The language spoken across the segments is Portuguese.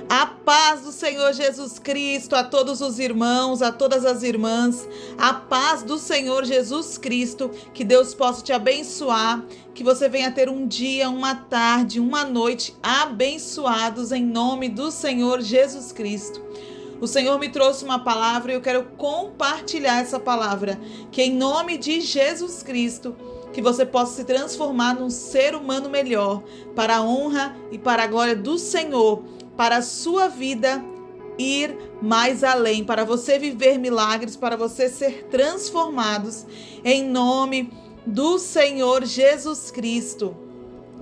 A paz do Senhor Jesus Cristo a todos os irmãos, a todas as irmãs. A paz do Senhor Jesus Cristo, que Deus possa te abençoar, que você venha ter um dia, uma tarde, uma noite abençoados em nome do Senhor Jesus Cristo. O Senhor me trouxe uma palavra e eu quero compartilhar essa palavra, que em nome de Jesus Cristo, que você possa se transformar num ser humano melhor, para a honra e para a glória do Senhor, para a sua vida ir mais além, para você viver milagres, para você ser transformados em nome do Senhor Jesus Cristo.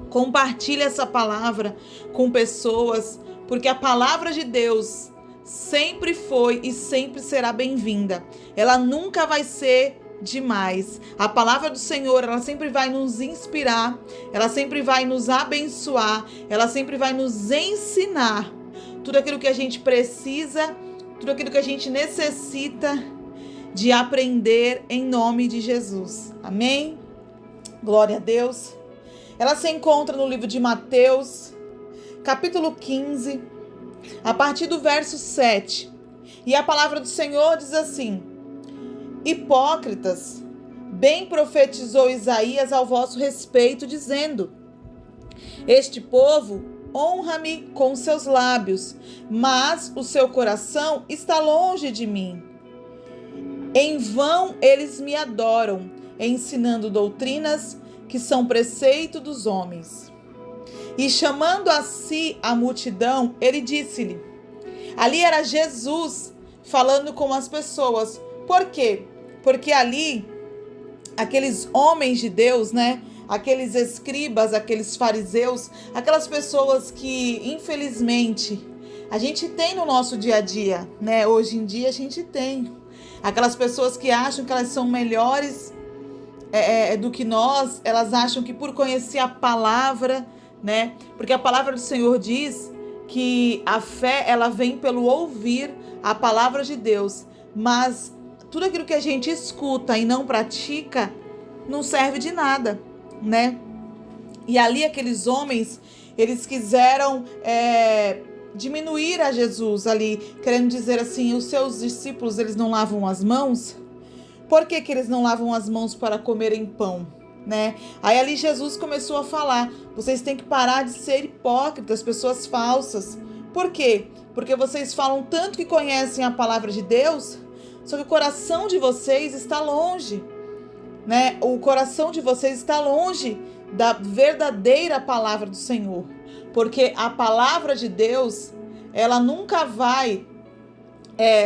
Compartilhe essa palavra com pessoas, porque a palavra de Deus sempre foi e sempre será bem-vinda. Ela nunca vai ser demais. A palavra do Senhor, ela sempre vai nos inspirar, ela sempre vai nos abençoar, ela sempre vai nos ensinar tudo aquilo que a gente precisa, tudo aquilo que a gente necessita de aprender em nome de Jesus. Amém? Glória a Deus. Ela se encontra no livro de Mateus, capítulo 15, a partir do verso 7. E a palavra do Senhor diz assim: Hipócritas, bem profetizou Isaías ao vosso respeito, dizendo: Este povo honra-me com seus lábios, mas o seu coração está longe de mim. Em vão eles me adoram, ensinando doutrinas que são preceito dos homens. E chamando a si a multidão, ele disse-lhe: ali era Jesus falando com as pessoas. Por quê? Porque ali, aqueles homens de Deus, aqueles escribas, aqueles fariseus, aquelas pessoas que, infelizmente, a gente tem no nosso dia a dia, Hoje em dia a gente tem. Aquelas pessoas que acham que elas são melhores do que nós, elas acham que por conhecer a palavra, Porque a palavra do Senhor diz que a fé, ela vem pelo ouvir a palavra de Deus, mas tudo aquilo que a gente escuta e não pratica não serve de nada, E ali aqueles homens, eles quiseram diminuir a Jesus ali, querendo dizer assim, os seus discípulos, eles não lavam as mãos? Por que eles não lavam as mãos para comerem pão, Aí ali Jesus começou a falar: vocês têm que parar de ser hipócritas, pessoas falsas. Por quê? Porque vocês falam tanto que conhecem a palavra de Deus, só que o coração de vocês está longe, O coração de vocês está longe da verdadeira palavra do Senhor. Porque a palavra de Deus, ela nunca vai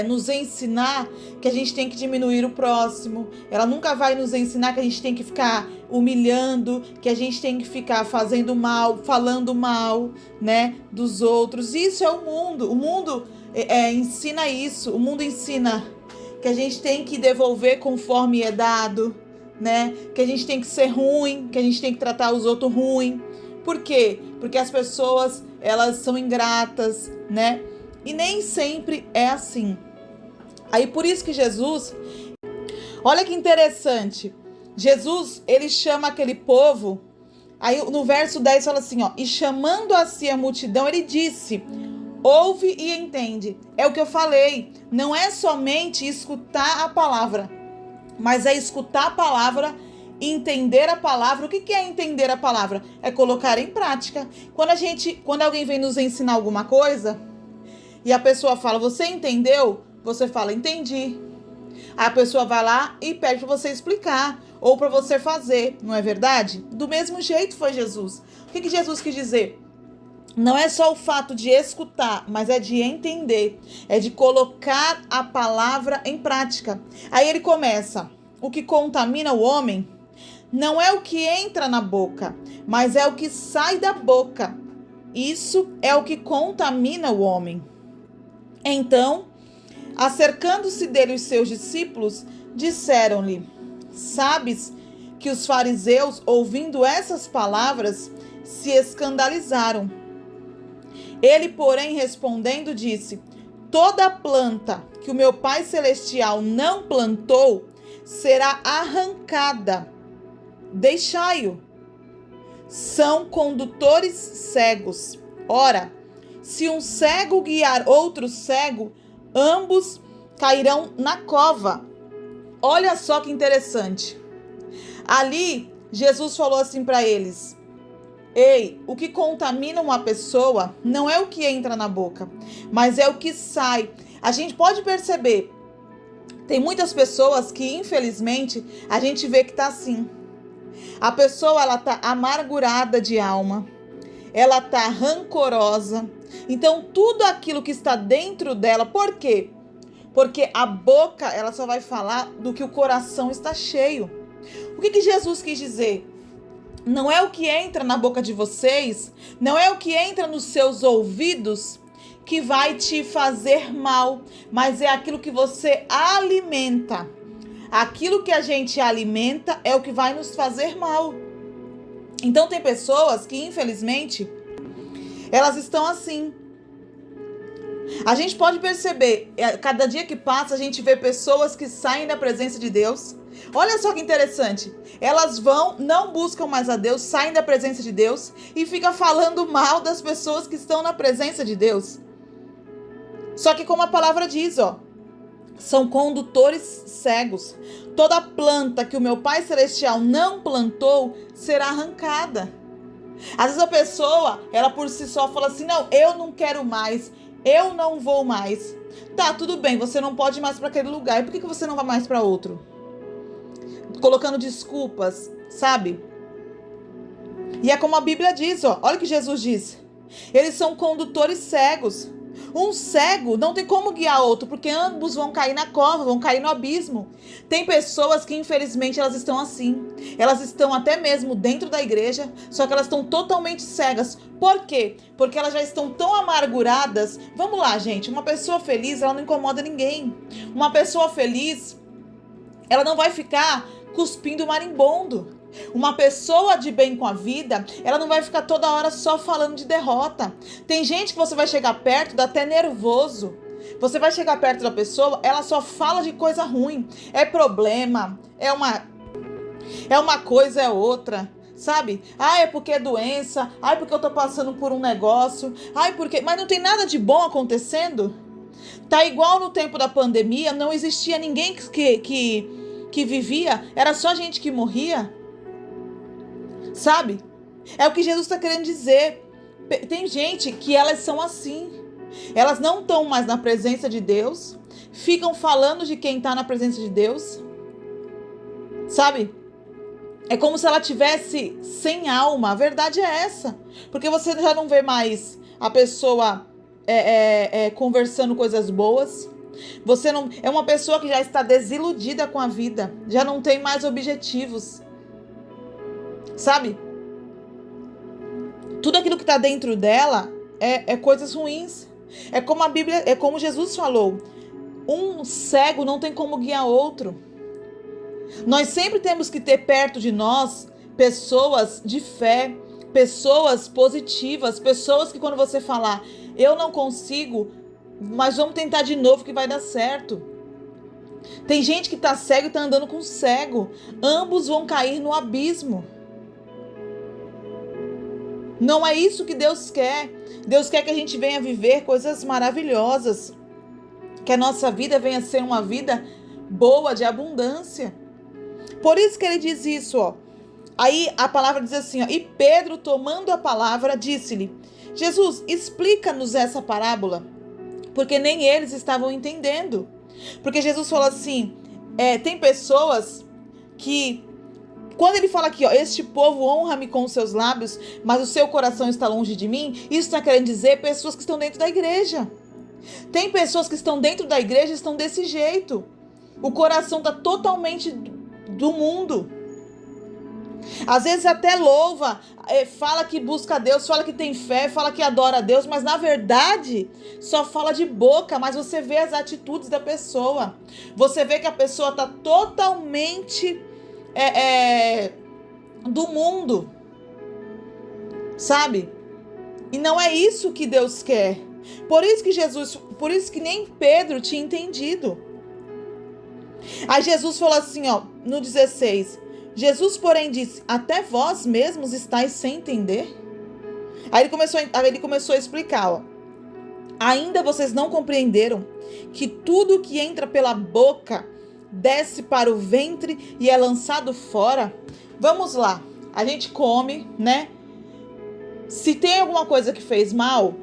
nos ensinar que a gente tem que diminuir o próximo. Ela nunca vai nos ensinar que a gente tem que ficar humilhando, que a gente tem que ficar fazendo mal, falando mal, dos outros. Isso é o mundo. O mundo ensina isso. O mundo ensina que a gente tem que devolver conforme é dado, Que a gente tem que ser ruim, que a gente tem que tratar os outros ruim. Por quê? Porque as pessoas, elas são ingratas, E nem sempre é assim. Aí por isso que Jesus, olha que interessante, Jesus, ele chama aquele povo, aí no verso 10 fala assim, e chamando a si a multidão, ele disse: ouve e entende. É o que eu falei, não é somente escutar a palavra, mas é escutar a palavra, entender a palavra. O que é entender a palavra? É colocar em prática. Quando alguém vem nos ensinar alguma coisa, e a pessoa fala: você entendeu? Você fala: entendi. Aí a pessoa vai lá e pede para você explicar, ou para você fazer, não é verdade? Do mesmo jeito foi Jesus. O que Jesus quis dizer? Não é só o fato de escutar, mas é de entender, é de colocar a palavra em prática. Aí ele começa: o que contamina o homem não é o que entra na boca, mas é o que sai da boca. Isso é o que contamina o homem. Então, acercando-se dele os seus discípulos, disseram-lhe: sabes que os fariseus, ouvindo essas palavras, se escandalizaram. Ele, porém, respondendo, disse: toda planta que o meu Pai Celestial não plantou será arrancada. Deixai-o. São condutores cegos. Ora, Se um cego guiar outro cego, ambos cairão na cova. Olha só que interessante. Ali, Jesus falou assim para eles: ei, o que contamina uma pessoa não é o que entra na boca, mas é o que sai. A gente pode perceber, tem muitas pessoas que, infelizmente, a gente vê que tá assim. A pessoa, ela tá amargurada de alma, ela tá rancorosa. Então, tudo aquilo que está dentro dela, por quê? Porque a boca, ela só vai falar do que o coração está cheio. O que Jesus quis dizer? Não é o que entra na boca de vocês, não é o que entra nos seus ouvidos que vai te fazer mal, mas é aquilo que você alimenta. Aquilo que a gente alimenta é o que vai nos fazer mal. Então tem pessoas que, infelizmente, elas estão assim. A gente pode perceber, cada dia que passa, a gente vê pessoas que saem da presença de Deus. Olha só que interessante. Elas vão, não buscam mais a Deus, saem da presença de Deus e ficam falando mal das pessoas que estão na presença de Deus. Só que como a palavra diz, são condutores cegos. Toda planta que o meu Pai Celestial não plantou será arrancada. Às vezes a pessoa, ela por si só fala assim: não, eu não quero mais, eu não vou mais. Tá, tudo bem, você não pode ir mais para aquele lugar. E por que você não vai mais para outro? Colocando desculpas, sabe? E é como a Bíblia diz, olha o que Jesus diz. Eles são condutores cegos. Um cego não tem como guiar outro, porque ambos vão cair na cova, vão cair no abismo. Tem pessoas que, infelizmente, elas estão assim. Elas estão até mesmo dentro da igreja, só que elas estão totalmente cegas. Por quê? Porque elas já estão tão amarguradas. Vamos lá, gente. Uma pessoa feliz, ela não incomoda ninguém. Uma pessoa feliz, ela não vai ficar cuspindo marimbondo. Uma pessoa de bem com a vida, ela não vai ficar toda hora só falando de derrota. Tem gente que você vai chegar perto, dá até nervoso. Você vai chegar perto da pessoa, ela só fala de coisa ruim. É problema, é uma coisa, é outra, sabe? É porque é doença, porque eu tô passando por um negócio, porque... Mas não tem nada de bom acontecendo? Tá igual no tempo da pandemia, não existia ninguém que vivia, era só gente que morria. Sabe? É o que Jesus está querendo dizer. Tem gente que elas são assim. Elas não estão mais na presença de Deus. Ficam falando de quem está na presença de Deus. Sabe? É como se ela tivesse sem alma. A verdade é essa. Porque você já não vê mais a pessoa conversando coisas boas. Você não... É uma pessoa que já está desiludida com a vida. Já não tem mais objetivos. Sabe? Tudo aquilo que está dentro dela é coisas ruins. É como a Bíblia, é como Jesus falou. Um cego não tem como guiar outro. Nós sempre temos que ter perto de nós pessoas de fé, pessoas positivas, pessoas que quando você falar, eu não consigo, mas vamos tentar de novo que vai dar certo. Tem gente que está cego e está andando com cego. Ambos vão cair no abismo. Não é isso que Deus quer. Deus quer que a gente venha viver coisas maravilhosas. Que a nossa vida venha ser uma vida boa, de abundância. Por isso que ele diz isso, Aí a palavra diz assim, e Pedro, tomando a palavra, disse-lhe: Jesus, explica-nos essa parábola. Porque nem eles estavam entendendo. Porque Jesus falou assim, tem pessoas que... Quando ele fala aqui, este povo honra-me com os seus lábios, mas o seu coração está longe de mim, isso está querendo dizer pessoas que estão dentro da igreja. Tem pessoas que estão dentro da igreja e estão desse jeito. O coração está totalmente do mundo. Às vezes até louva, fala que busca a Deus, fala que tem fé, fala que adora a Deus, mas na verdade só fala de boca, mas você vê as atitudes da pessoa. Você vê que a pessoa está totalmente... do mundo, sabe? E não é isso que Deus quer. Por isso que nem Pedro tinha entendido. Aí Jesus falou assim, no 16, Jesus, porém, disse: até vós mesmos estáis sem entender? Aí ele começou a explicar, Ainda vocês não compreenderam que tudo que entra pela boca desce para o ventre e é lançado fora? Vamos lá, a gente come, né? Se tem alguma coisa que fez mal,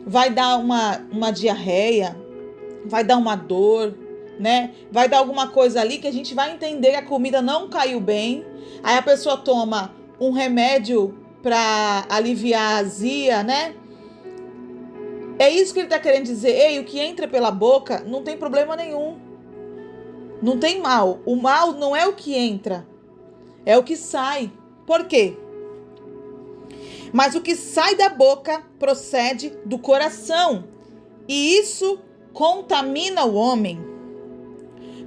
vai dar uma diarreia, vai dar uma dor, né? Vai dar alguma coisa ali que a gente vai entender que a comida não caiu bem. Aí a pessoa toma um remédio para aliviar a azia, né? É isso que ele está querendo dizer. Ei, o que entra pela boca não tem problema nenhum. Não tem mal. O mal não é o que entra, é o que sai. Por quê? Mas o que sai da boca procede do coração, e isso contamina o homem.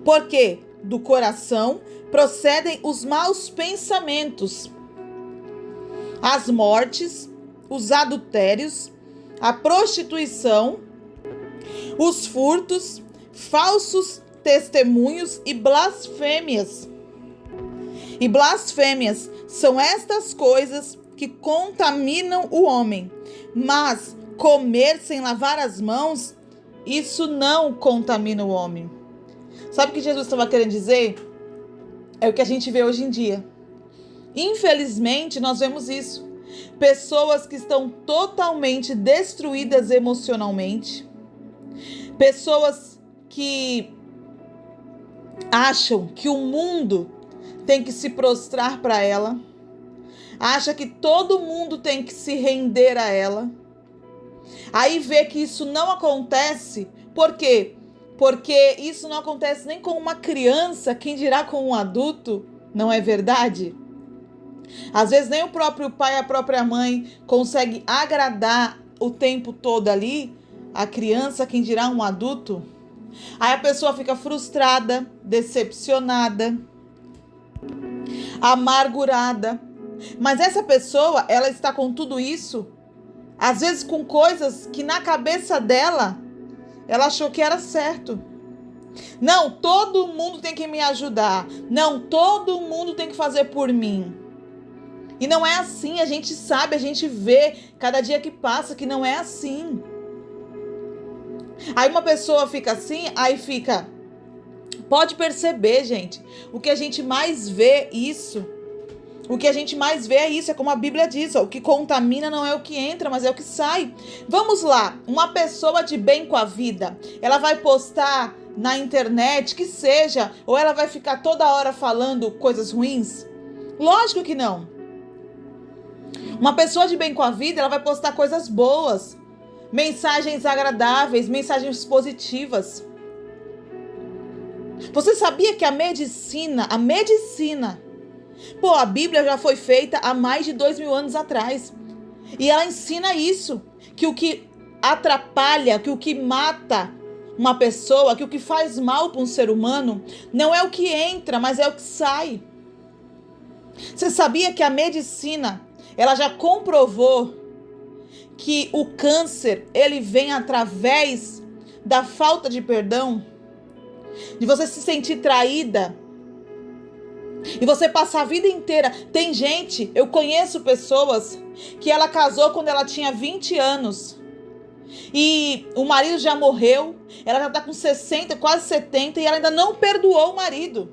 Porque do coração procedem os maus pensamentos, as mortes, os adultérios, a prostituição, os furtos, falsos testemunhos e blasfêmias. E blasfêmias são estas coisas que contaminam o homem. Mas comer sem lavar as mãos, isso não contamina o homem. Sabe o que Jesus estava querendo dizer? É o que a gente vê hoje em dia. Infelizmente, nós vemos isso. Pessoas que estão totalmente destruídas emocionalmente. Pessoas que acham que o mundo tem que se prostrar para ela. Acha que todo mundo tem que se render a ela. Aí vê que isso não acontece. Por quê? Porque isso não acontece nem com uma criança, quem dirá com um adulto, não é verdade? Às vezes nem o próprio pai, a própria mãe consegue agradar o tempo todo ali a criança, quem dirá um adulto. Aí a pessoa fica frustrada, decepcionada, amargurada. Mas essa pessoa, ela está com tudo isso, às vezes com coisas que na cabeça dela, ela achou que era certo. Não, todo mundo tem que me ajudar. Não, todo mundo tem que fazer por mim. E não é assim, a gente sabe, a gente vê cada dia que passa que não é assim. Aí uma pessoa fica assim, aí fica... Pode perceber, gente, o que a gente mais vê isso. O que a gente mais vê é isso, é como a Bíblia diz, ó, o que contamina não é o que entra, mas é o que sai. Vamos lá, uma pessoa de bem com a vida, ela vai postar na internet, que seja, ou ela vai ficar toda hora falando coisas ruins? Lógico que não. Uma pessoa de bem com a vida, ela vai postar coisas boas, mensagens agradáveis, mensagens positivas. Você sabia que a medicina, a Bíblia já foi feita há mais de 2000 anos atrás. E ela ensina isso, que o que atrapalha, que o que mata uma pessoa, que o que faz mal para um ser humano, não é o que entra, mas é o que sai. Você sabia que a medicina, ela já comprovou que o câncer, ele vem através da falta de perdão, de você se sentir traída, e você passar a vida inteira. Tem gente, eu conheço pessoas que ela casou quando ela tinha 20 anos. E o marido já morreu, ela já está com 60, quase 70, e ela ainda não perdoou o marido.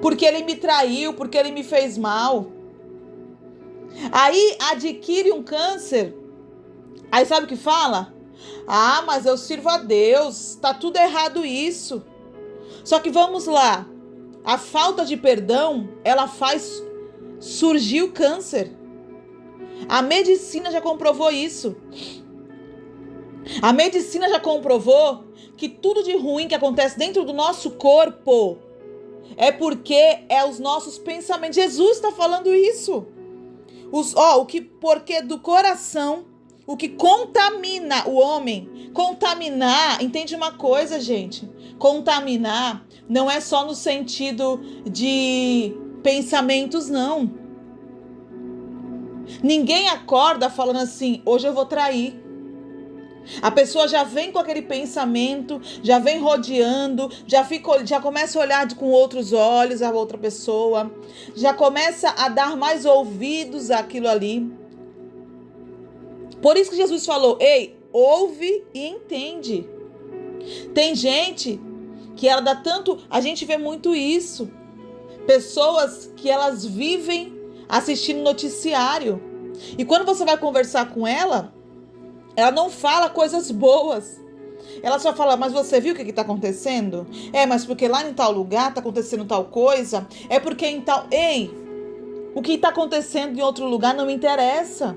Porque ele me traiu, porque ele me fez mal. Aí adquire um câncer. Aí sabe o que fala? Ah, mas eu sirvo a Deus, tá tudo errado isso. Só que vamos lá. A falta de perdão, ela faz surgir o câncer. A medicina já comprovou isso. A medicina já comprovou que tudo de ruim que acontece dentro do nosso corpo é porque os nossos pensamentos. Jesus está falando isso. Porque do coração, o que contamina o homem. Contaminar, entende uma coisa, gente? Contaminar não é só no sentido de pensamentos, não. Ninguém acorda falando assim, hoje eu vou trair. A pessoa já vem com aquele pensamento, já vem rodeando, já começa a olhar com outros olhos a outra pessoa, já começa a dar mais ouvidos àquilo ali. Por isso que Jesus falou: ei, ouve e entende. Tem gente que ela dá tanto... A gente vê muito isso. Pessoas que elas vivem assistindo noticiário. E quando você vai conversar com ela não fala coisas boas. Ela só fala: mas você viu o que está acontecendo? Mas porque lá em tal lugar está acontecendo tal coisa. É porque em tal... Ei, o que está acontecendo em outro lugar não me interessa.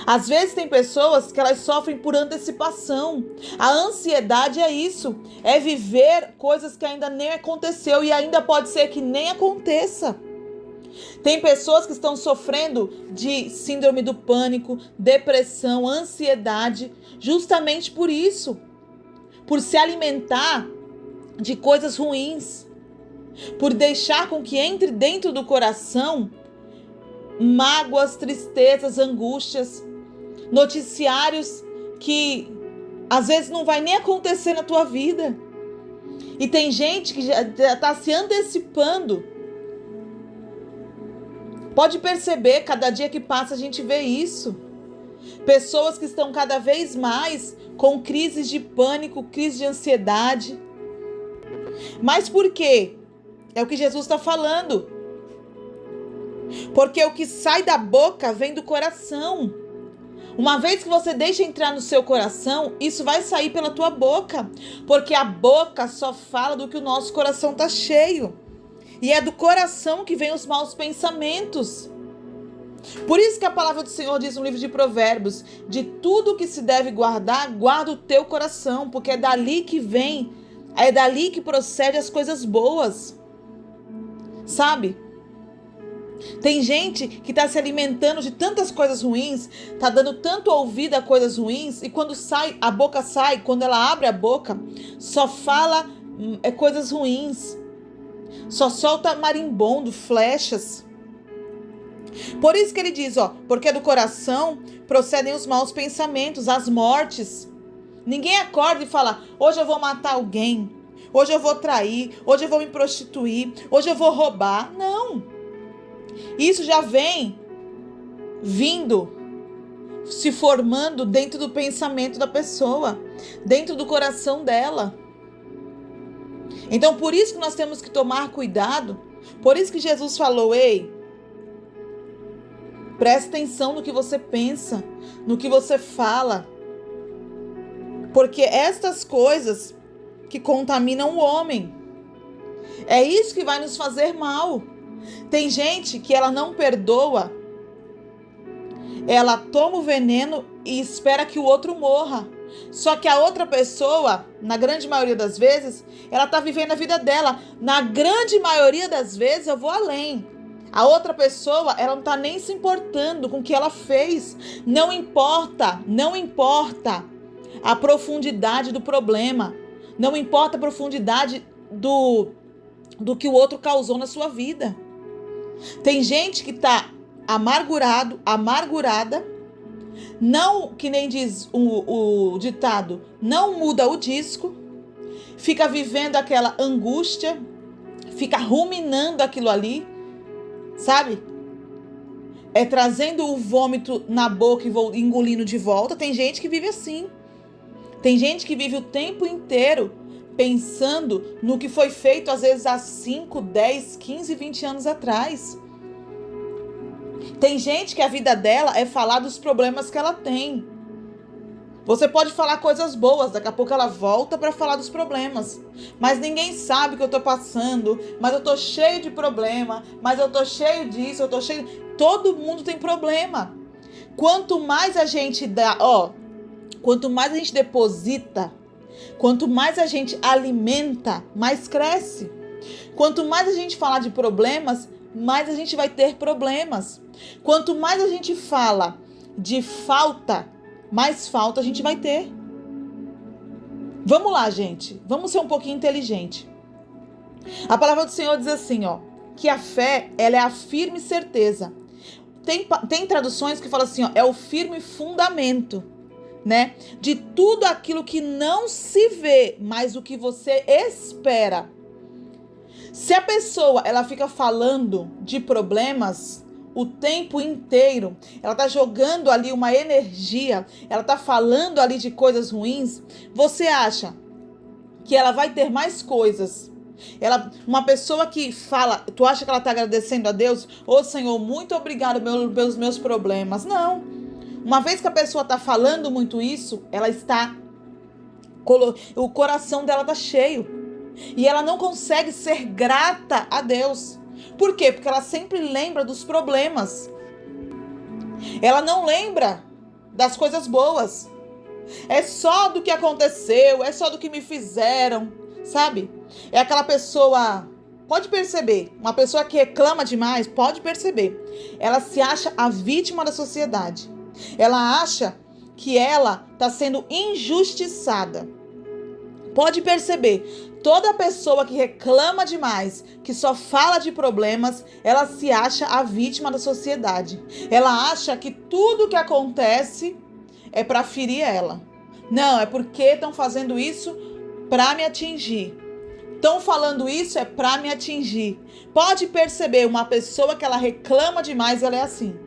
Às vezes tem pessoas que elas sofrem por antecipação. A ansiedade é isso. É viver coisas que ainda nem aconteceu e ainda pode ser que nem aconteça. Tem pessoas que estão sofrendo de síndrome do pânico, depressão, ansiedade, justamente por isso. Por se alimentar de coisas ruins. Por deixar com que entre dentro do coração mágoas, tristezas, angústias, noticiários que às vezes não vai nem acontecer na tua vida. E tem gente que já está se antecipando. Pode perceber, cada dia que passa a gente vê isso. Pessoas que estão cada vez mais com crises de pânico, crise de ansiedade. Mas por quê? É o que Jesus está falando. Porque o que sai da boca vem do coração. Uma vez que você deixa entrar no seu coração, isso vai sair pela tua boca. Porque a boca só fala do que o nosso coração está cheio. E é do coração que vem os maus pensamentos. Por isso que a palavra do Senhor diz no livro de Provérbios: de tudo que se deve guardar, guarda o teu coração, porque é dali que vem, é dali que procede as coisas boas. Sabe? Tem gente que está se alimentando de tantas coisas ruins, está dando tanto ouvido a coisas ruins, e quando sai, a boca sai, quando ela abre a boca, só fala coisas ruins. Só solta marimbondo, flechas. Por isso que ele diz, porque do coração procedem os maus pensamentos, as mortes. Ninguém acorda e fala: hoje eu vou matar alguém, hoje eu vou trair, hoje eu vou me prostituir, hoje eu vou roubar. Não. Isso já vem vindo, se formando dentro do pensamento da pessoa, dentro do coração dela. Então, por isso que nós temos que tomar cuidado. Por isso que Jesus falou: ei, preste atenção no que você pensa, no que você fala. Porque estas coisas que contaminam o homem, é isso que vai nos fazer mal. Tem gente que ela não perdoa. Ela toma o veneno e espera que o outro morra. Só que a outra pessoa, na grande maioria das vezes, ela está vivendo a vida dela. Na grande maioria das vezes, eu vou além. A outra pessoa, ela não está nem se importando com o que ela fez. Não importa a profundidade do problema. Não importa a profundidade do que o outro causou na sua vida. Tem gente que está amargurada. Não, que nem diz o ditado, não muda o disco, fica vivendo aquela angústia, fica ruminando aquilo ali, sabe? Trazendo o vômito na boca e engolindo de volta. Tem gente que vive assim. Tem gente que vive o tempo inteiro pensando no que foi feito, às vezes, há 5, 10, 15, 20 anos atrás. Tem gente que a vida dela é falar dos problemas que ela tem. Você pode falar coisas boas, daqui a pouco ela volta para falar dos problemas. Mas ninguém sabe o que eu tô passando, mas eu tô cheio de problema, mas eu tô cheio disso, eu tô cheio... Todo mundo tem problema. Quanto mais a gente dá, quanto mais a gente deposita, quanto mais a gente alimenta, mais cresce. Quanto mais a gente falar de problemas, mais a gente vai ter problemas. Quanto mais a gente fala de falta, mais falta a gente vai ter. Vamos lá, gente. Vamos ser um pouquinho inteligente. A palavra do Senhor diz assim, que a fé, ela é a firme certeza. Tem traduções que falam assim, é o firme fundamento, né? De tudo aquilo que não se vê, mas o que você espera. Se a pessoa, ela fica falando de problemas o tempo inteiro, ela está jogando ali uma energia, ela está falando ali de coisas ruins, você acha que ela vai ter mais coisas? Uma pessoa que fala, tu acha que ela está agradecendo a Deus? Ô Senhor, muito obrigado pelos meus problemas. Não. Uma vez que a pessoa está falando muito isso, ela está, o coração dela está cheio. E ela não consegue ser grata a Deus. Por quê? Porque ela sempre lembra dos problemas. Ela não lembra das coisas boas. É só do que aconteceu, é só do que me fizeram, sabe? É aquela pessoa, pode perceber, uma pessoa que reclama demais, pode perceber. Ela se acha a vítima da sociedade. Ela acha que ela está sendo injustiçada. Pode perceber, toda pessoa que reclama demais, que só fala de problemas, ela se acha a vítima da sociedade. Ela acha que tudo que acontece é para ferir ela. Não, é porque estão fazendo isso para me atingir. Estão falando isso é para me atingir. Pode perceber, uma pessoa que ela reclama demais, ela é assim.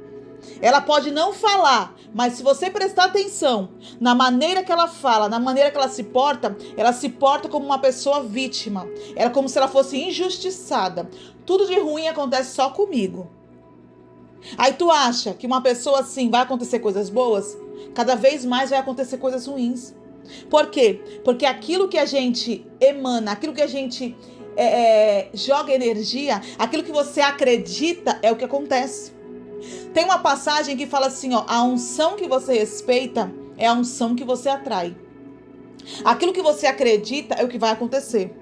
Ela pode não falar, mas se você prestar atenção na maneira que ela fala, na maneira que ela se porta como uma pessoa vítima. É como se ela fosse injustiçada. Tudo de ruim acontece só comigo. Aí tu acha que uma pessoa assim vai acontecer coisas boas? Cada vez mais vai acontecer coisas ruins. Por quê? Porque aquilo que a gente emana, aquilo que a gente joga energia, aquilo que você acredita é o que acontece. Tem uma passagem que fala assim, ó, a unção que você respeita é a unção que você atrai. Aquilo que você acredita é o que vai acontecer.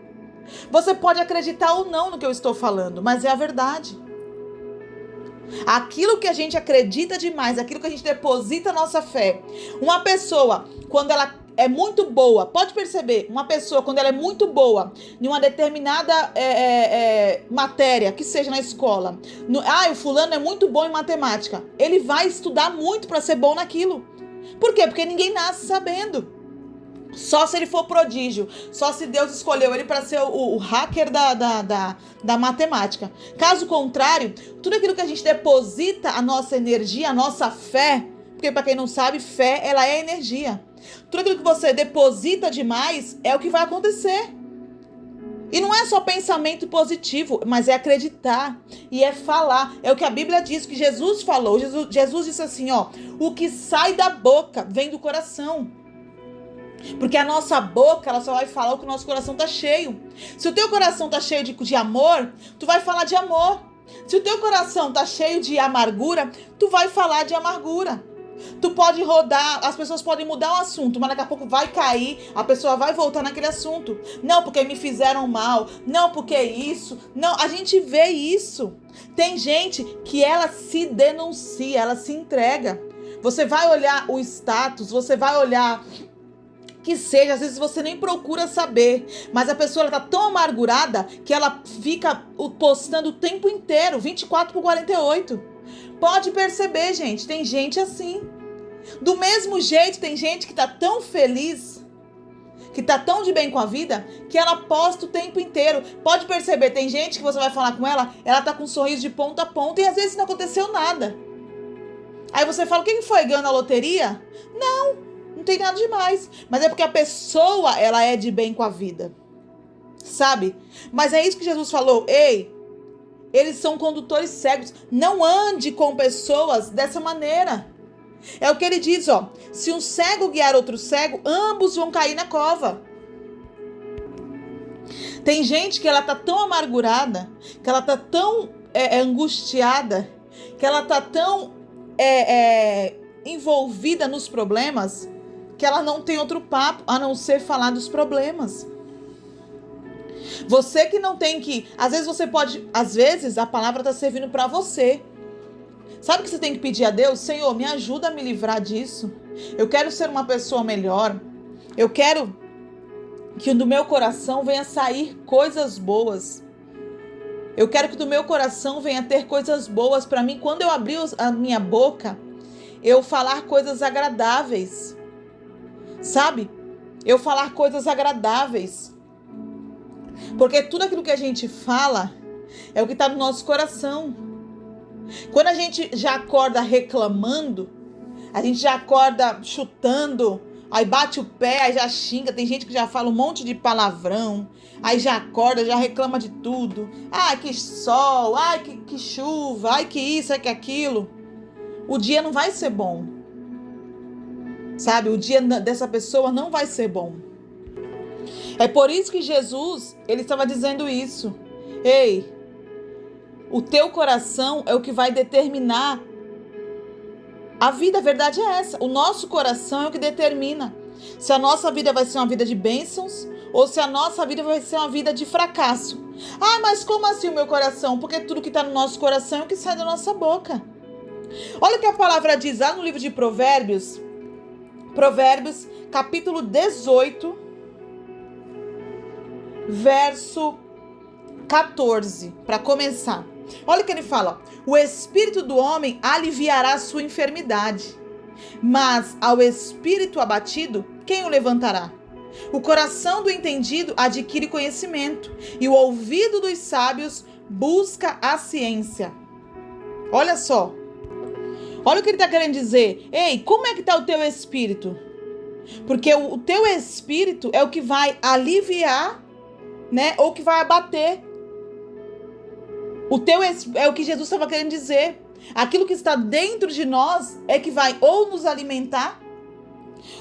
Você pode acreditar ou não no que eu estou falando, mas é a verdade. Aquilo que a gente acredita demais, aquilo que a gente deposita a nossa fé. Uma pessoa, quando ela é muito boa, pode perceber, uma pessoa quando ela é muito boa em uma determinada matéria, que seja na escola. O fulano é muito bom em matemática. Ele vai estudar muito para ser bom naquilo. Por quê? Porque ninguém nasce sabendo. Só se ele for prodígio, só se Deus escolheu ele para ser o hacker da matemática. Caso contrário, tudo aquilo que a gente deposita a nossa energia, a nossa fé, porque para quem não sabe, fé, ela é energia. Tudo aquilo que você deposita demais é o que vai acontecer. E não é só pensamento positivo, mas é acreditar e é falar. É o que a Bíblia diz, que Jesus falou. Jesus disse assim, ó, o que sai da boca vem do coração. Porque a nossa boca, ela só vai falar o que o nosso coração tá cheio. Se o teu coração tá cheio de amor, tu vai falar de amor. Se o teu coração tá cheio de amargura, tu vai falar de amargura. Tu pode rodar, as pessoas podem mudar o assunto, mas daqui a pouco vai cair, a pessoa vai voltar naquele assunto. Não, porque me fizeram mal. Não, porque isso. Não, a gente vê isso. Tem gente que ela se denuncia, ela se entrega. Você vai olhar o status, você vai olhar que seja, às vezes você nem procura saber, mas a pessoa ela tá tão amargurada que ela fica postando o tempo inteiro, 24/48. Pode perceber, gente, tem gente assim. Do mesmo jeito, tem gente que tá tão feliz, que tá tão de bem com a vida, que ela posta o tempo inteiro. Pode perceber, tem gente que você vai falar com ela tá com um sorriso de ponta a ponta e às vezes não aconteceu nada. Aí você fala, o que foi, ganhou na loteria? Não tem nada demais. Mas é porque a pessoa, ela é de bem com a vida. Sabe? Mas é isso que Jesus falou. Ei, eles são condutores cegos. Não ande com pessoas dessa maneira. É o que ele diz, ó. Se um cego guiar outro cego, ambos vão cair na cova. Tem gente que ela tá tão amargurada, que ela tá tão angustiada, que ela tá tão envolvida nos problemas, que ela não tem outro papo a não ser falar dos problemas. Você que não tem que... Às vezes a palavra está servindo para você. Sabe o que você tem que pedir a Deus? Senhor, me ajuda a me livrar disso. Eu quero ser uma pessoa melhor. Eu quero que do meu coração venha sair coisas boas. Eu quero que do meu coração venha ter coisas boas para mim. Quando eu abrir a minha boca, eu falar coisas agradáveis. Sabe? Eu falar coisas agradáveis. Porque tudo aquilo que a gente fala é o que está no nosso coração. Quando a gente já acorda reclamando, a gente já acorda chutando, aí bate o pé, aí já xinga, tem gente que já fala um monte de palavrão, aí já acorda, já reclama de tudo. Ai, que sol, ai, que chuva, ai, que isso, ai, que aquilo. O dia não vai ser bom. Sabe, o dia dessa pessoa não vai ser bom. É por isso que Jesus, ele estava dizendo isso. Ei, o teu coração é o que vai determinar a vida. A verdade é essa. O nosso coração é o que determina se a nossa vida vai ser uma vida de bênçãos ou se a nossa vida vai ser uma vida de fracasso. Ah, mas como assim o meu coração? Porque tudo que está no nosso coração é o que sai da nossa boca. Olha o que a palavra diz lá no livro de Provérbios. Provérbios, capítulo 18, verso 14, para começar. Olha o que ele fala, ó. O espírito do homem aliviará a sua enfermidade, mas ao espírito abatido, quem o levantará? O coração do entendido adquire conhecimento, e o ouvido dos sábios busca a ciência. Olha só. Olha o que ele está querendo dizer. Ei, como é que está o teu espírito? Porque o teu espírito é o que vai aliviar, né? Ou que vai abater. É o que Jesus estava querendo dizer. Aquilo que está dentro de nós é que vai ou nos alimentar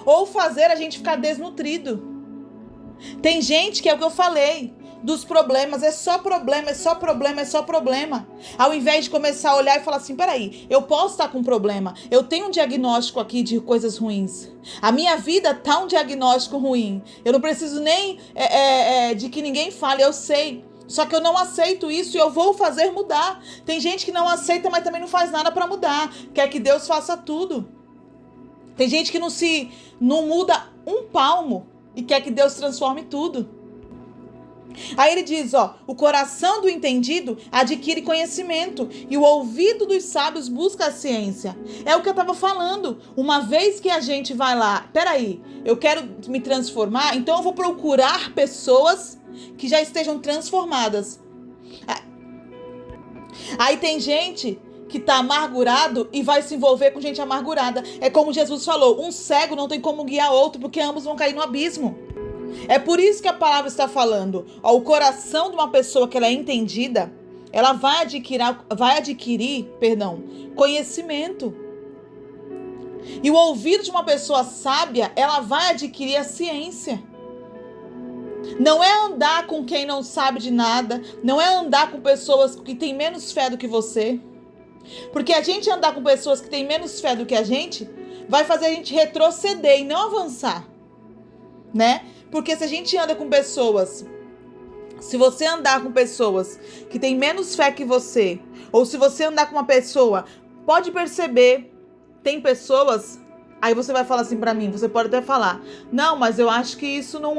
ou fazer a gente ficar desnutrido. Tem gente que é o que eu falei, dos problemas, é só problema, é só problema, é só problema. Ao invés de começar a olhar e falar assim, peraí, eu posso estar com um problema, eu tenho um diagnóstico aqui de coisas ruins. A minha vida tá um diagnóstico ruim. Eu não preciso nem de que ninguém fale, eu sei. Só que eu não aceito isso e eu vou fazer mudar. Tem gente que não aceita, mas também não faz nada para mudar. Quer que Deus faça tudo. Tem gente que não muda um palmo e quer que Deus transforme tudo. Aí ele diz, ó, o coração do entendido adquire conhecimento e o ouvido dos sábios busca a ciência. É o que eu estava falando. Uma vez que a gente vai lá, peraí, eu quero me transformar, então eu vou procurar pessoas que já estejam transformadas. Aí tem gente que tá amargurado e vai se envolver com gente amargurada. É como Jesus falou, um cego não tem como guiar outro, porque ambos vão cair no abismo. É por isso que a palavra está falando, ó, o coração de uma pessoa que ela é entendida, ela vai adquirir, conhecimento. E o ouvido de uma pessoa sábia, ela vai adquirir a ciência. Não é andar com quem não sabe de nada, não é andar com pessoas que têm menos fé do que você. Porque a gente andar com pessoas que têm menos fé do que a gente, vai fazer a gente retroceder e não avançar, né? Porque se a gente anda com pessoas, se você andar com pessoas que têm menos fé que você, ou se você andar com uma pessoa, pode perceber, tem pessoas, aí você vai falar assim pra mim, você pode até falar, não, mas eu acho que isso não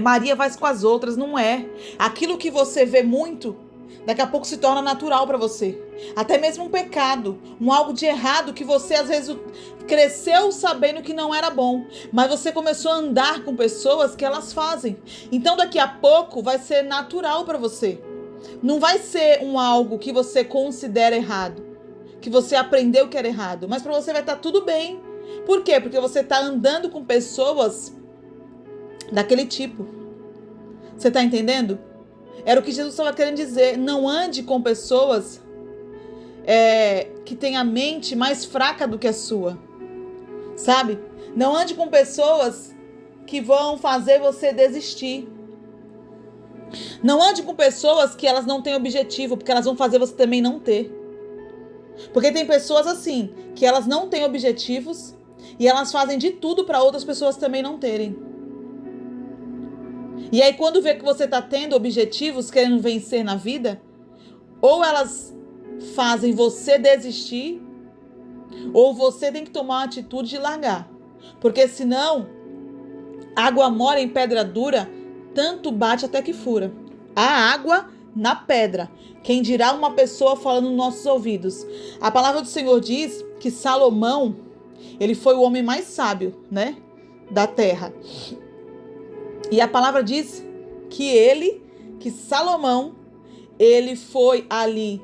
Maria faz com as outras, não é. Aquilo que você vê muito, daqui a pouco se torna natural para você. Até mesmo um pecado, algo de errado que você às vezes cresceu sabendo que não era bom, mas você começou a andar com pessoas que elas fazem. Então daqui a pouco vai ser natural para você. Não vai ser algo que você considera errado, que você aprendeu que era errado, mas para você vai estar tudo bem. Por quê? Porque você está andando com pessoas daquele tipo. Você está entendendo? Era o que Jesus estava querendo dizer. Não ande com pessoas que têm a mente mais fraca do que a sua. Sabe? Não ande com pessoas que vão fazer você desistir. Não ande com pessoas que elas não têm objetivo, porque elas vão fazer você também não ter. Porque tem pessoas assim, que elas não têm objetivos e elas fazem de tudo para outras pessoas também não terem. E aí quando vê que você está tendo objetivos, querendo vencer na vida, ou elas fazem você desistir, ou você tem que tomar uma atitude de largar. Porque senão, água mora em pedra dura, tanto bate até que fura. A água na pedra. Quem dirá uma pessoa falando nos nossos ouvidos. A palavra do Senhor diz que Salomão, ele foi o homem mais sábio, né, da terra. E a palavra diz que Salomão, ele foi ali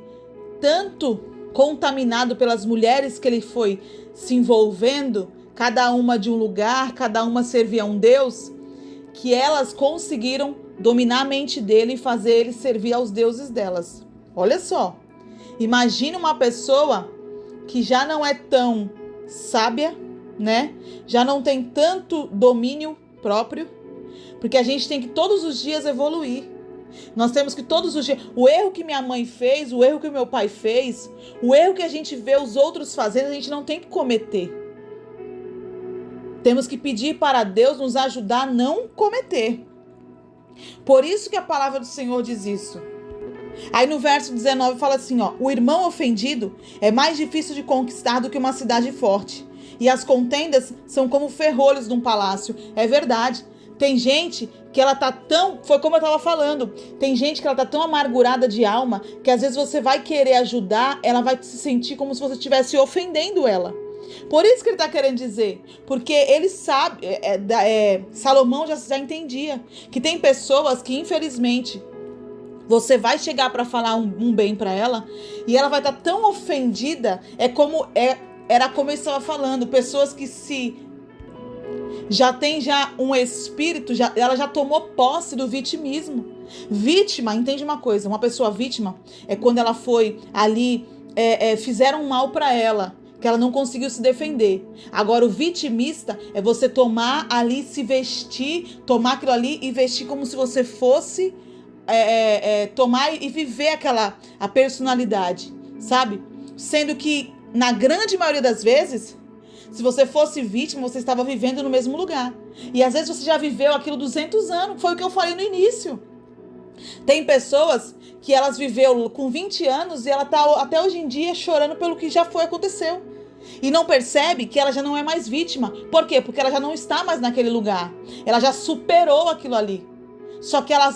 tanto contaminado pelas mulheres que ele foi se envolvendo, cada uma de um lugar, cada uma servia a um Deus, que elas conseguiram dominar a mente dele e fazer ele servir aos deuses delas. Olha só, imagina uma pessoa que já não é tão sábia, né? Já não tem tanto domínio próprio, porque a gente tem que todos os dias evoluir. Nós temos que todos os dias... O erro que minha mãe fez, o erro que o meu pai fez, o erro que a gente vê os outros fazendo, a gente não tem que cometer. Temos que pedir para Deus nos ajudar a não cometer. Por isso que a palavra do Senhor diz isso. Aí no verso 19 fala assim, ó: o irmão ofendido é mais difícil de conquistar do que uma cidade forte, e as contendas são como ferrolhos de um palácio. É verdade. Tem gente que ela tá tão... Foi como eu tava falando. Tem gente que ela tá tão amargurada de alma que às vezes você vai querer ajudar, ela vai se sentir como se você estivesse ofendendo ela. Por isso que ele tá querendo dizer. Porque ele sabe... Salomão já entendia que tem pessoas que, infelizmente, você vai chegar para falar um bem para ela e ela vai estar tão ofendida. Era como eu estava falando. Pessoas que já tem um espírito, ela já tomou posse do vitimismo. Vítima, entende uma coisa, uma pessoa vítima é quando ela foi ali, fizeram um mal para ela, que ela não conseguiu se defender. Agora o vitimista é você tomar ali, se vestir, tomar aquilo ali e vestir como se você fosse tomar e viver a personalidade, sabe? Sendo que na grande maioria das vezes, se você fosse vítima, você estava vivendo no mesmo lugar. E às vezes você já viveu aquilo 200 anos. Foi o que eu falei no início. Tem pessoas que elas viveu com 20 anos e ela está até hoje em dia chorando pelo que já aconteceu. E não percebe que ela já não é mais vítima. Por quê? Porque ela já não está mais naquele lugar. Ela já superou aquilo ali. Só que ela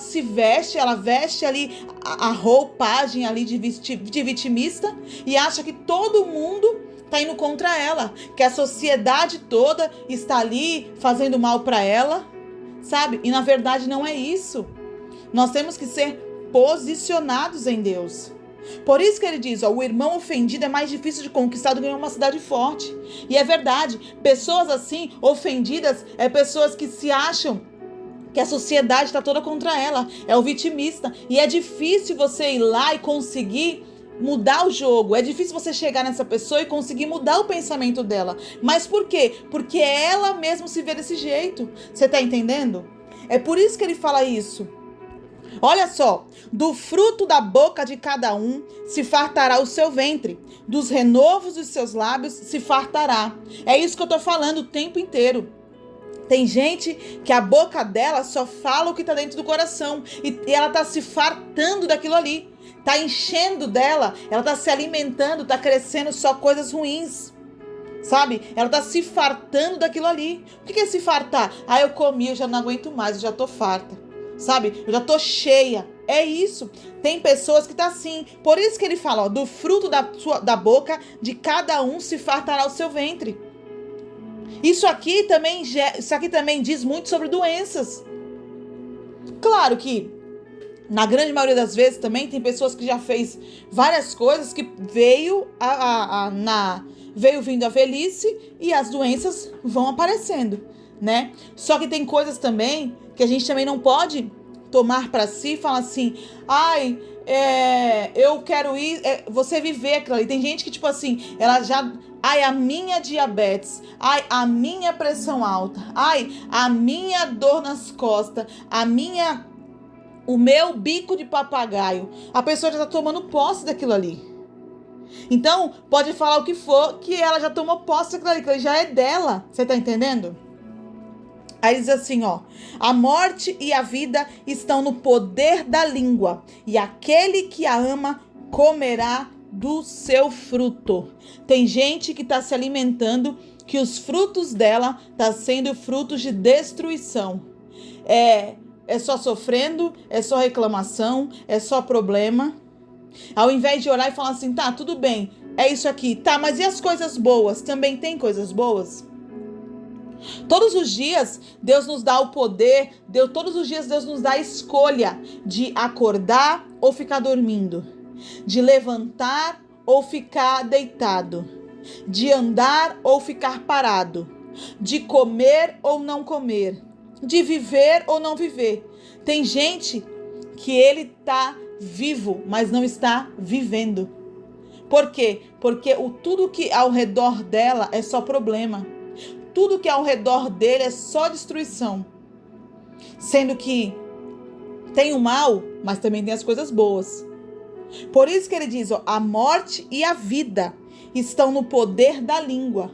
veste ali a roupagem ali de vitimista e acha que todo mundo está indo contra ela, que a sociedade toda está ali fazendo mal para ela, sabe? E na verdade não é isso. Nós temos que ser posicionados em Deus. Por isso que ele diz, ó, o irmão ofendido é mais difícil de conquistar do que uma cidade forte. E é verdade, pessoas assim, ofendidas, pessoas que se acham que a sociedade está toda contra ela, é o vitimista. E é difícil você ir lá e conseguir mudar o jogo. É difícil você chegar nessa pessoa e conseguir mudar o pensamento dela. Mas por quê? Porque ela mesma se vê desse jeito. Você tá entendendo? É por isso que ele fala isso. Olha só. Do fruto da boca de cada um se fartará o seu ventre. Dos renovos dos seus lábios se fartará. É isso que eu tô falando o tempo inteiro. Tem gente que a boca dela só fala o que tá dentro do coração. E ela tá se fartando daquilo ali. Tá enchendo dela, ela tá se alimentando, tá crescendo só coisas ruins, sabe? Ela tá se fartando daquilo ali. O que é se fartar? Eu comi, eu já não aguento mais, eu já tô farta, sabe? Eu já tô cheia. É isso. Tem pessoas que tá assim. Por isso que ele fala, ó, do fruto da boca de cada um se fartará o seu ventre. Isso aqui também diz muito sobre doenças. Claro que na grande maioria das vezes também tem pessoas que já fez várias coisas que veio vindo a velhice e as doenças vão aparecendo, né? Só que tem coisas também que a gente também não pode tomar para si e falar assim, eu quero ir, você viver aquilo ali. Tem gente que tipo assim, ela já, a minha diabetes, a minha pressão alta, a minha dor nas costas, o meu bico de papagaio. A pessoa já está tomando posse daquilo ali. Então, pode falar o que for, que ela já tomou posse daquilo ali, que já é dela. Você está entendendo? Aí diz assim, ó: a morte e a vida estão no poder da língua, e aquele que a ama comerá do seu fruto. Tem gente que está se alimentando, que os frutos dela estão sendo frutos de destruição. É só sofrendo, é só reclamação, é só problema. Ao invés de orar e falar assim, tá, tudo bem, é isso aqui. Tá, mas e as coisas boas? Também tem coisas boas? Todos os dias Deus nos dá o poder, todos os dias Deus nos dá a escolha de acordar ou ficar dormindo, de levantar ou ficar deitado, de andar ou ficar parado, de comer ou não comer, de viver ou não viver. Tem gente que ele está vivo, mas não está vivendo. Por quê? Porque tudo que ao redor dela é só problema. Tudo que ao redor dele é só destruição. Sendo que tem o mal, mas também tem as coisas boas. Por isso que ele diz, a morte e a vida estão no poder da língua.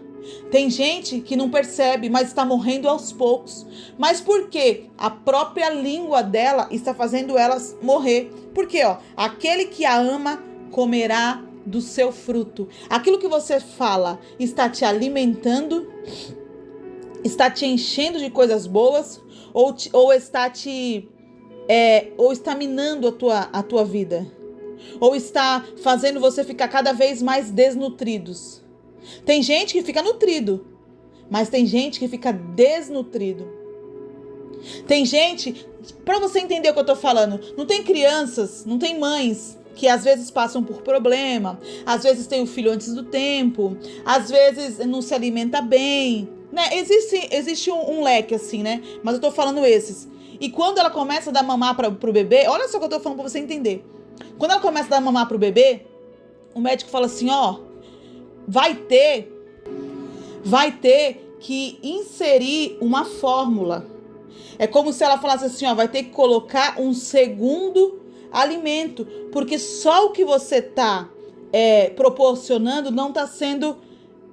Tem gente que não percebe, mas está morrendo aos poucos. Mas por quê? A própria língua dela está fazendo ela morrer. Porque, aquele que a ama comerá do seu fruto. Aquilo que você fala está te alimentando, está te enchendo de coisas boas, ou está minando a tua vida, ou está fazendo você ficar cada vez mais desnutridos. Tem gente que fica nutrido, mas tem gente que fica desnutrido. Tem gente, para você entender o que eu tô falando, não tem crianças, não tem mães que às vezes passam por problema, às vezes tem o filho antes do tempo, às vezes não se alimenta bem, né? Existe um leque assim, né? Mas eu tô falando esses. E quando ela começa a dar mamar pro bebê, olha só o que eu tô falando pra você entender. Quando ela começa a dar mamar pro bebê, o médico fala assim, vai ter que inserir uma fórmula. É como se ela falasse assim, vai ter que colocar um segundo alimento, porque só o que você está proporcionando não está sendo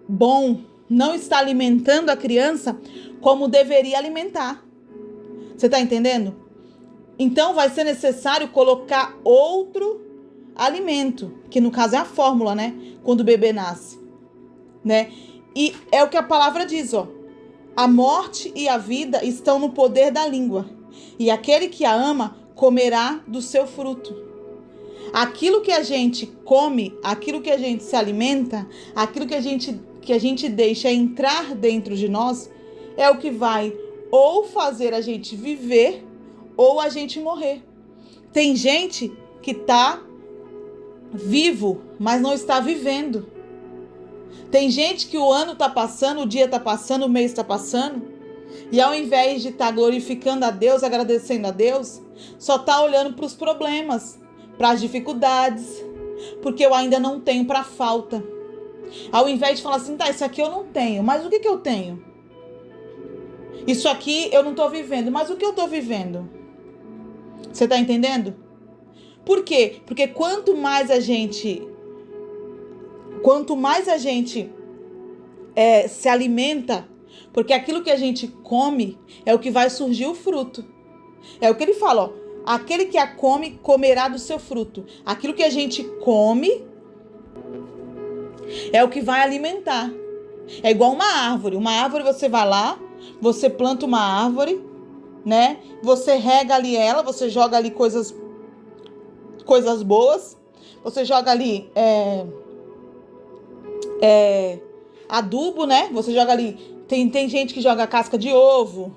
bom, não está alimentando a criança como deveria alimentar. Você está entendendo? Então vai ser necessário colocar outro alimento, que no caso é a fórmula, né? Quando o bebê nasce, né? E é o que a palavra diz, a morte e a vida estão no poder da língua, e aquele que a ama comerá do seu fruto. Aquilo que a gente come, aquilo que a gente se alimenta, aquilo que a gente deixa entrar dentro de nós, é o que vai ou fazer a gente viver ou a gente morrer. Tem gente que está vivo, mas não está vivendo. Tem gente que o ano está passando, o dia está passando, o mês está passando, e ao invés de estar glorificando a Deus, agradecendo a Deus, só está olhando para os problemas, para as dificuldades, porque eu ainda não tenho para a falta. Ao invés de falar assim, isso aqui eu não tenho, mas o que eu tenho? Isso aqui eu não estou vivendo, mas o que eu estou vivendo? Você está entendendo? Por quê? Porque quanto mais a gente se alimenta, porque aquilo que a gente come é o que vai surgir o fruto. É o que ele fala, aquele que a come, comerá do seu fruto. Aquilo que a gente come é o que vai alimentar. É igual uma árvore. Uma árvore, você vai lá, você planta uma árvore, né? Você rega ali ela, você joga ali coisas boas, você joga ali adubo, né? Você joga ali, tem gente que joga casca de ovo,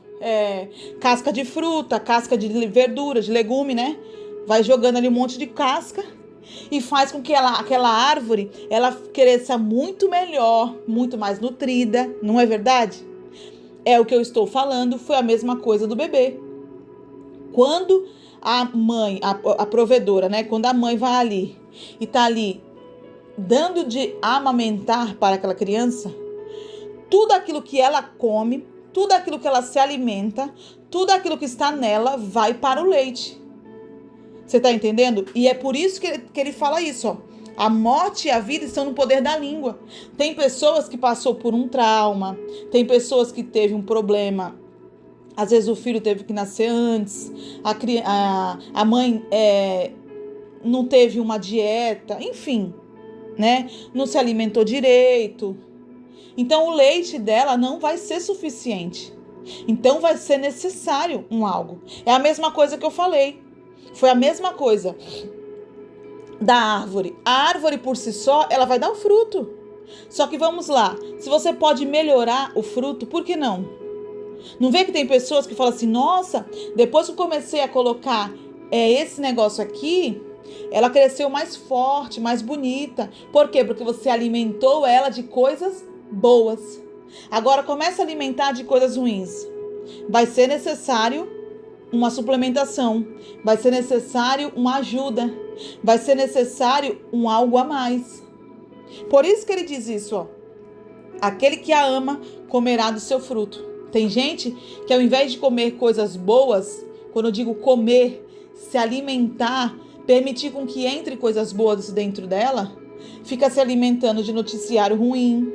casca de fruta, casca de verdura, de legume, né? Vai jogando ali um monte de casca e faz com que aquela árvore, ela cresça muito melhor, muito mais nutrida, não é verdade? É o que eu estou falando, foi a mesma coisa do bebê. Quando a mãe, a provedora, né? Quando a mãe vai ali e tá ali dando de amamentar para aquela criança, tudo aquilo que ela come, tudo aquilo que ela se alimenta, tudo aquilo que está nela vai para o leite. Você está entendendo? E é por isso que ele fala isso, A morte e a vida estão no poder da língua. Tem pessoas que passou por um trauma, tem pessoas que teve um problema. Às vezes o filho teve que nascer antes, a mãe não teve uma dieta, enfim, né? Não se alimentou direito. Então o leite dela não vai ser suficiente. Então vai ser necessário algo. É a mesma coisa que eu falei. Foi a mesma coisa da árvore. A árvore por si só, ela vai dar o fruto. Só que vamos lá, se você pode melhorar o fruto, por que não? Não vê que tem pessoas que falam assim, nossa, depois que eu comecei a colocar esse negócio aqui, ela cresceu mais forte, mais bonita. Por quê? Porque você alimentou ela de coisas boas. Agora começa a alimentar de coisas ruins. Vai ser necessário uma suplementação. Vai ser necessário uma ajuda. Vai ser necessário um algo a mais. Por isso que ele diz isso, ó. Aquele que a ama comerá do seu fruto. Tem gente que ao invés de comer coisas boas, quando eu digo comer, se alimentar, permitir com que entre coisas boas dentro dela, fica se alimentando de noticiário ruim,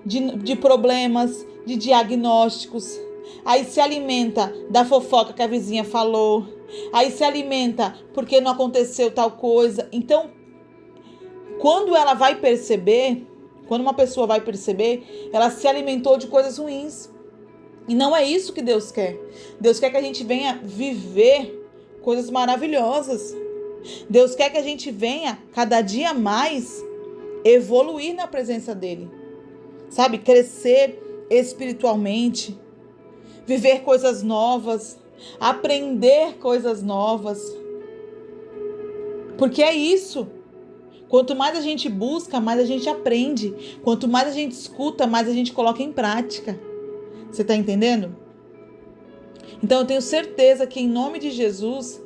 de problemas, de diagnósticos. Aí se alimenta da fofoca que a vizinha falou. Aí se alimenta porque não aconteceu tal coisa. Então, quando ela vai perceber, quando uma pessoa vai perceber, ela se alimentou de coisas ruins. E não é isso que Deus quer. Deus quer que a gente venha viver coisas maravilhosas. Deus quer que a gente venha cada dia mais evoluir na presença dele. Sabe? Crescer espiritualmente, viver coisas novas, aprender coisas novas. Porque é isso. Quanto mais a gente busca, mais a gente aprende. Quanto mais a gente escuta, mais a gente coloca em prática. Você está entendendo? Então eu tenho certeza que em nome de Jesus,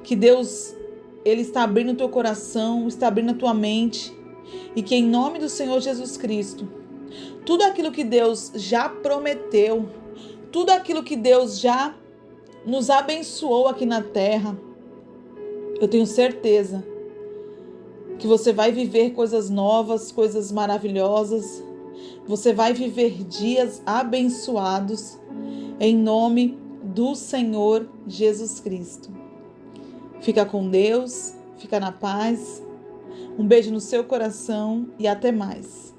que Deus, Ele está abrindo o teu coração, está abrindo a tua mente. E que em nome do Senhor Jesus Cristo, tudo aquilo que Deus já prometeu, tudo aquilo que Deus já nos abençoou aqui na terra, eu tenho certeza que você vai viver coisas novas, coisas maravilhosas. Você vai viver dias abençoados em nome do Senhor Jesus Cristo. Fica com Deus, fica na paz. Um beijo no seu coração e até mais.